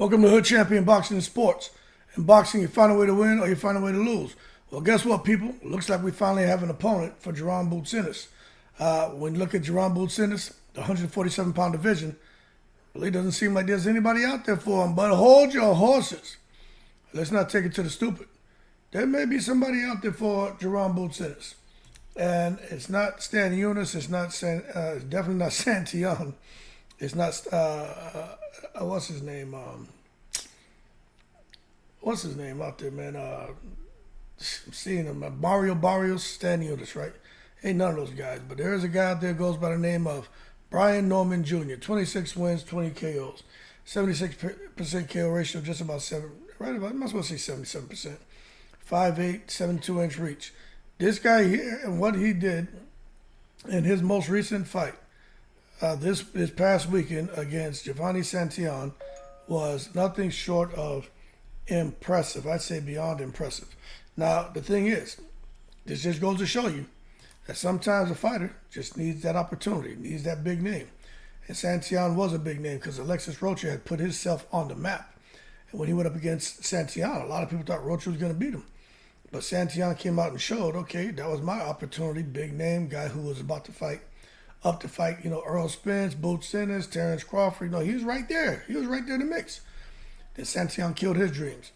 Welcome to Hood Champion Boxing and Sports. In boxing, you find a way to win or you find a way to lose. Well, guess what, people? It looks like we finally have an opponent for Jaron Ennis. When you look at Jaron Ennis, the 147-pound division, really doesn't seem like there's anybody out there for him. But hold your horses. Let's not take it to the stupid. There may be somebody out there for Jaron Ennis. And it's not Stan Eunice. It's definitely not Santion. It's not, what's his name? What's his name out there, man? I'm seeing him. Mario Barrios, Stan Eunice, right? Ain't none of those guys. But there is a guy out there who goes by the name of Brian Norman Jr. 26 wins, 20 KOs. 76% KO ratio, just about 7, right about, I might as well say 77%. 5'8", 72-inch reach. This guy here and what he did in his most recent fight, this past weekend against Giovanni Santillan, was nothing short of impressive. I'd say beyond impressive. Now, the thing is, this just goes to show you that sometimes a fighter just needs that opportunity, needs that big name. And Santillan was a big name because Alexis Rocha had put himself on the map. And when he went up against Santillan, a lot of people thought Rocha was going to beat him. But Santillan came out and showed, okay, that was my opportunity, big name, guy who was about to fight, Earl Spence, Boots Ennis, Terrence Crawford. He was right there. He was right there in the mix. Then Santillan killed his dreams.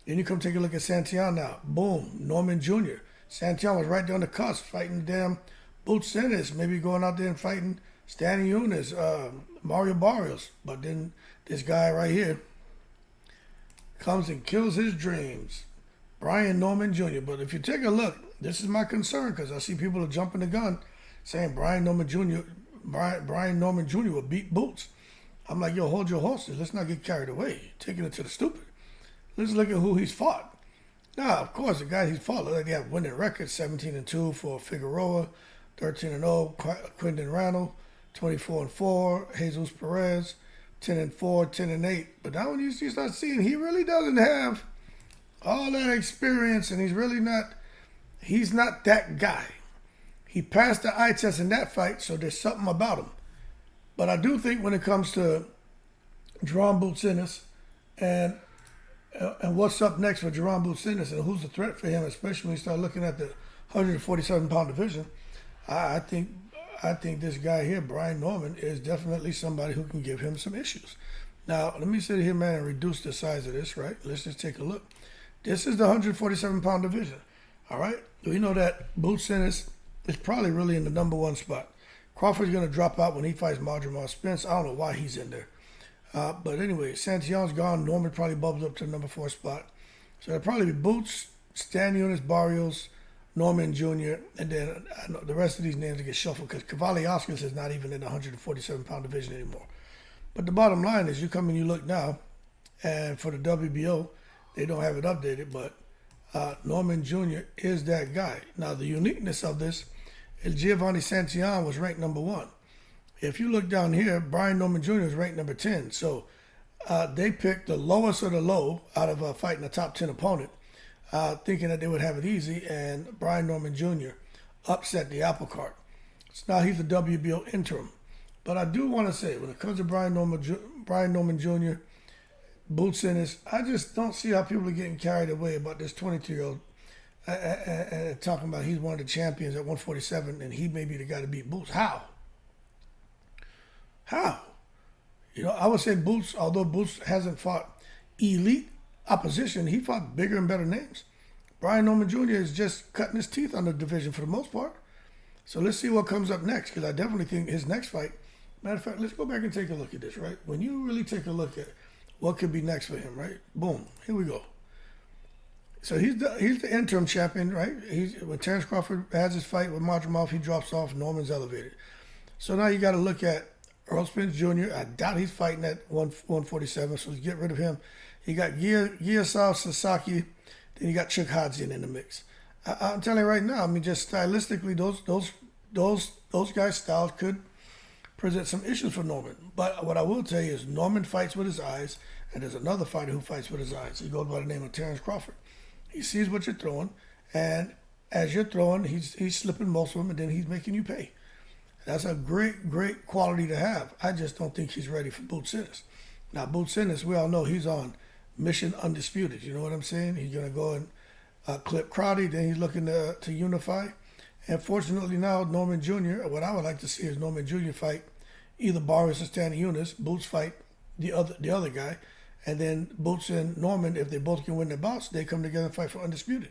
Then you come take a look at Santillan now. Boom, Norman Jr. Santillan was right there on the cusp, fighting damn Boots Ennis, maybe going out there and fighting Stan Eunice, Mario Barrios. But then this guy right here comes and kills his dreams. Brian Norman Jr. But if you take a look, this is my concern because I see people are jumping the gun saying Brian Norman Jr. will beat Boots. I'm like, yo, hold your horses. Let's not get carried away. Taking it to the stupid. Let's look at who he's fought. Now, of course, the guys he's fought, like they have winning records, 17-2 for Figueroa, 13-0, Quinton Randall, 24-4, Jesus Perez, 10-4, 10-8. But now when you start seeing, he really doesn't have all that experience, and he's not that guy. He passed the eye test in that fight, so there's something about him. But I do think when it comes to Jaron Ennis and what's up next for Jaron Ennis and who's the threat for him, especially when you start looking at the 147-pound division, I think this guy here, Brian Norman, is definitely somebody who can give him some issues. Now, let me sit here, man, and reduce the size of this, right? Let's just take a look. This is the 147-pound division, all right? We know that Boots Ennis is probably really in the number one spot. Crawford's going to drop out when he fights Marjormar Spence. I don't know why he's in there. But anyway, Santillan's gone. Norman probably bubbles up to the number 4 spot. So it'll probably be Boots, Stan Eunice, Barrios, Norman Jr., and then the rest of these names get shuffled because Cavalli Oscars is not even in the 147-pound division anymore. But the bottom line is you come and you look now, and for the WBO, they don't have it updated, but Norman Jr. is that guy. Now, the uniqueness of this is Giovanni Santillan was ranked number 1. If you look down here, Brian Norman Jr. is ranked number 10. So they picked the lowest of the low out of fighting a top 10 opponent, thinking that they would have it easy, and Brian Norman Jr. upset the apple cart. So now he's a WBO interim. But I do want to say, when it comes to Brian Norman Jr., Boots Ennis, I just don't see how people are getting carried away about this 22-year-old and talking about he's one of the champions at 147 and he may be the guy to beat Boots. How? I would say Boots, although Boots hasn't fought elite opposition, he fought bigger and better names. Brian Norman Jr. is just cutting his teeth on the division for the most part. So let's see what comes up next because I definitely think his next fight, matter of fact, let's go back and take a look at this, right? When you really take a look at what could be next for him, right? Boom, here we go. So he's the interim champion, right? When Terrence Crawford has his fight with Marjormar, he drops off, Norman's elevated. So now you got to look at Earl Spence Jr. I doubt he's fighting at 147, so let's get rid of him. You got Giyasal Sasaki, then you got Chuck Hodgson in the mix. I'm telling you right now, I mean, just stylistically, those guys' styles could present some issues for Norman. But what I will tell you is Norman fights with his eyes, and there's another fighter who fights with his eyes. He goes by the name of Terrence Crawford. He sees what you're throwing, and as you're throwing, he's slipping most of them, and then he's making you pay. That's a great, great quality to have. I just don't think he's ready for Boots Ennis. Now, Boots Ennis, we all know he's on mission undisputed. You know what I'm saying? He's going to go and clip Crowdy, then he's looking to unify. And fortunately now, Norman Jr., what I would like to see is Norman Jr. fight either Barrios or Stanley Boots fight the other guy, and then Boots and Norman, if they both can win their bouts, they come together and fight for undisputed.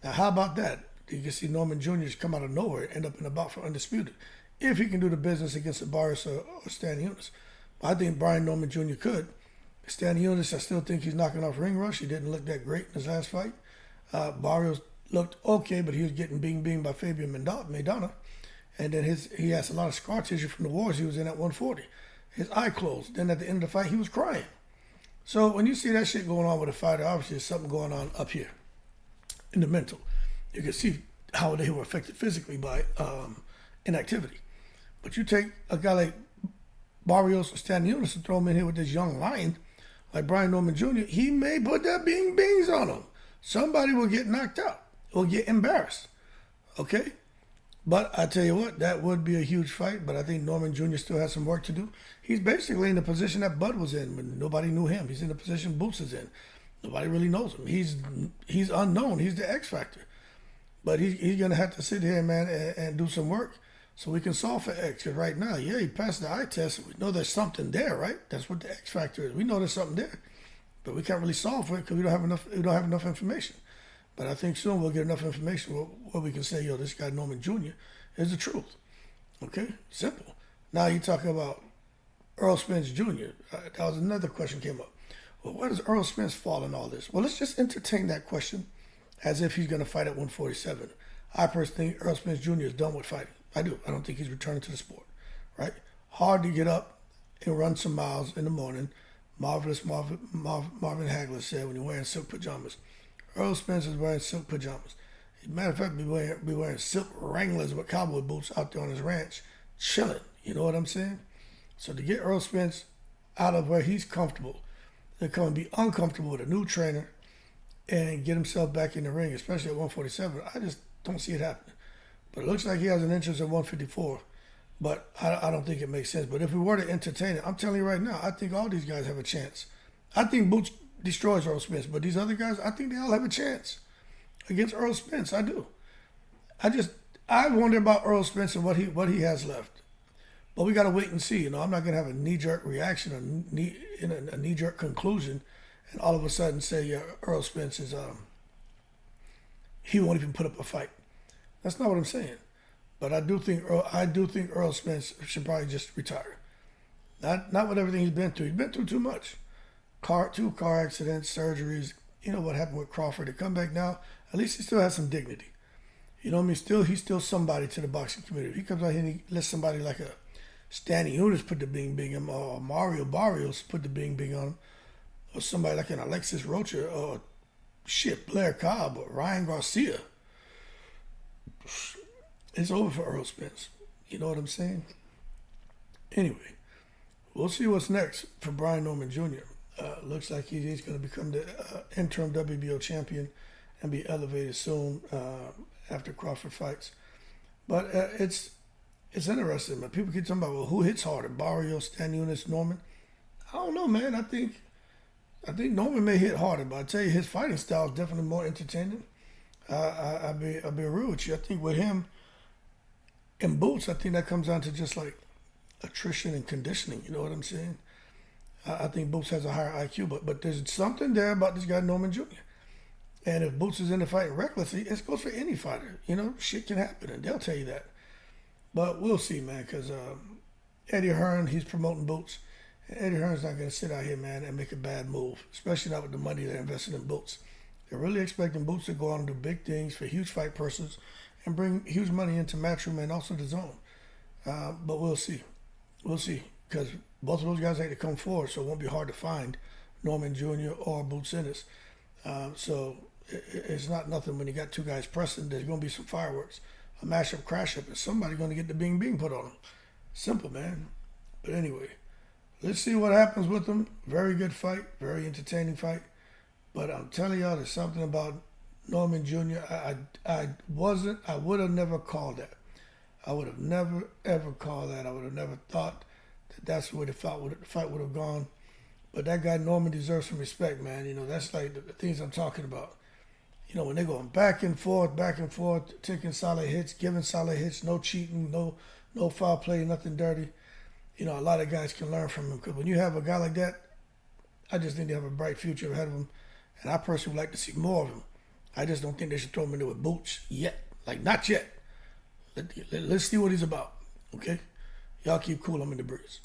Now, how about that? You can see Norman Jr. just come out of nowhere, end up in a bout for undisputed, if he can do the business against the Barrios or Stanley. I think Brian Norman Jr. could. Stanley, I still think he's knocking off ring rush. He didn't look that great in his last fight. Barrios looked okay, but he was getting bing by Fabian Maidana. And then he has a lot of scar tissue from the wars he was in at 140. His eye closed. Then at the end of the fight, he was crying. So when you see that shit going on with a fighter, obviously there's something going on up here in the mental. You can see how they were affected physically by inactivity. But you take a guy like Barrios or Stanley and throw him in here with this young lion like Brian Norman Jr., he may put that bings on him. Somebody will get knocked out or get embarrassed. Okay? But I tell you what, that would be a huge fight, but I think Norman Jr. still has some work to do. He's basically in the position that Bud was in when nobody knew him. He's in the position Boots is in. Nobody really knows him. He's unknown. He's the X factor. But he's going to have to sit here, man, and do some work so we can solve for X. Because right now, he passed the eye test. We know there's something there, right? That's what the X factor is. We know there's something there. But we can't really solve for it because we don't have enough information. But I think soon we'll get enough information where we can say, this guy Norman Jr. is the truth. Okay? Simple. Now you're talking about Earl Spence Jr. That was another question came up. Well, where does Earl Spence fall in all this? Well, let's just entertain that question as if he's going to fight at 147. I personally think Earl Spence Jr. is done with fighting. I do. I don't think he's returning to the sport. Right? Hard to get up and run some miles in the morning. Marvelous Marvin Hagler said when you're wearing silk pajamas. Earl Spence is wearing silk pajamas. As a matter of fact, be wearing silk Wranglers with cowboy boots out there on his ranch, chilling. You know what I'm saying? So to get Earl Spence out of where he's comfortable, to come and be uncomfortable with a new trainer and get himself back in the ring, especially at 147, I just don't see it happening. But it looks like he has an interest at 154. But I don't think it makes sense. But if we were to entertain it, I'm telling you right now, I think all these guys have a chance. I think Boots destroys Earl Spence, but these other guys, I think they all have a chance against Earl Spence. I do. I wonder about Earl Spence and what he has left. But we got to wait and see. I'm not going to have a knee-jerk reaction or a knee-jerk conclusion and all of a sudden say, Earl Spence is, he won't even put up a fight. That's not what I'm saying. But I do think Earl Spence should probably just retire. Not with everything he's been through. He's been through too much. Two car accidents, surgeries. You know what happened with Crawford. To come back now, at least he still has some dignity. You know what I mean? He's still somebody to the boxing community. If he comes out here and he lets somebody like a Stanley Ennis put the bing on him, or Mario Barrios put the bing on him, or somebody like an Alexis Rocha, or Blair Cobb, or Ryan Garcia. It's over for Earl Spence. You know what I'm saying? Anyway, we'll see what's next for Brian Norman Jr. Looks like he's going to become the interim WBO champion and be elevated soon after Crawford fights. But it's interesting. Man. People keep talking about, who hits harder, Barrios, Stanley Ennis, Norman? I don't know, man. I think Norman may hit harder, but I tell you, his fighting style is definitely more entertaining. I'll be real with you. I think with him and Boots, I think that comes down to just like attrition and conditioning. You know what I'm saying? I think Boots has a higher IQ, but there's something there about this guy Norman Jr. And if Boots is in the fight recklessly, it goes for any fighter. Shit can happen, and they'll tell you that. But we'll see, man, because Eddie Hearn, he's promoting Boots. And Eddie Hearn's not going to sit out here, man, and make a bad move, especially not with the money they're investing in Boots. They're really expecting Boots to go on and do big things for huge fight persons and bring huge money into Matchroom and also the Zone. But we'll see. We'll see, because both of those guys like to come forward, so it won't be hard to find Norman Jr. or Boots Ennis. So it's not nothing when you got two guys pressing. There's going to be some fireworks, a mash-up, crash-up, and somebody's going to get the bing put on them. Simple, man. But anyway, let's see what happens with them. Very good fight, very entertaining fight. But I'm telling y'all, there's something about Norman Jr. I would have never called that. I would have never, ever called that. I would have never thought that that's where the fight would have gone. But that guy Norman deserves some respect, man. You know, that's like the things I'm talking about. You know, when they're going back and forth, taking solid hits, giving solid hits, no cheating, no foul play, nothing dirty. You know, a lot of guys can learn from him. Because when you have a guy like that, I just think they have a bright future ahead of him. And I personally would like to see more of him. I just don't think they should throw him in there with boots yet. Like, not yet. Let's see what he's about, okay? Y'all keep cool. I'm in the breeze.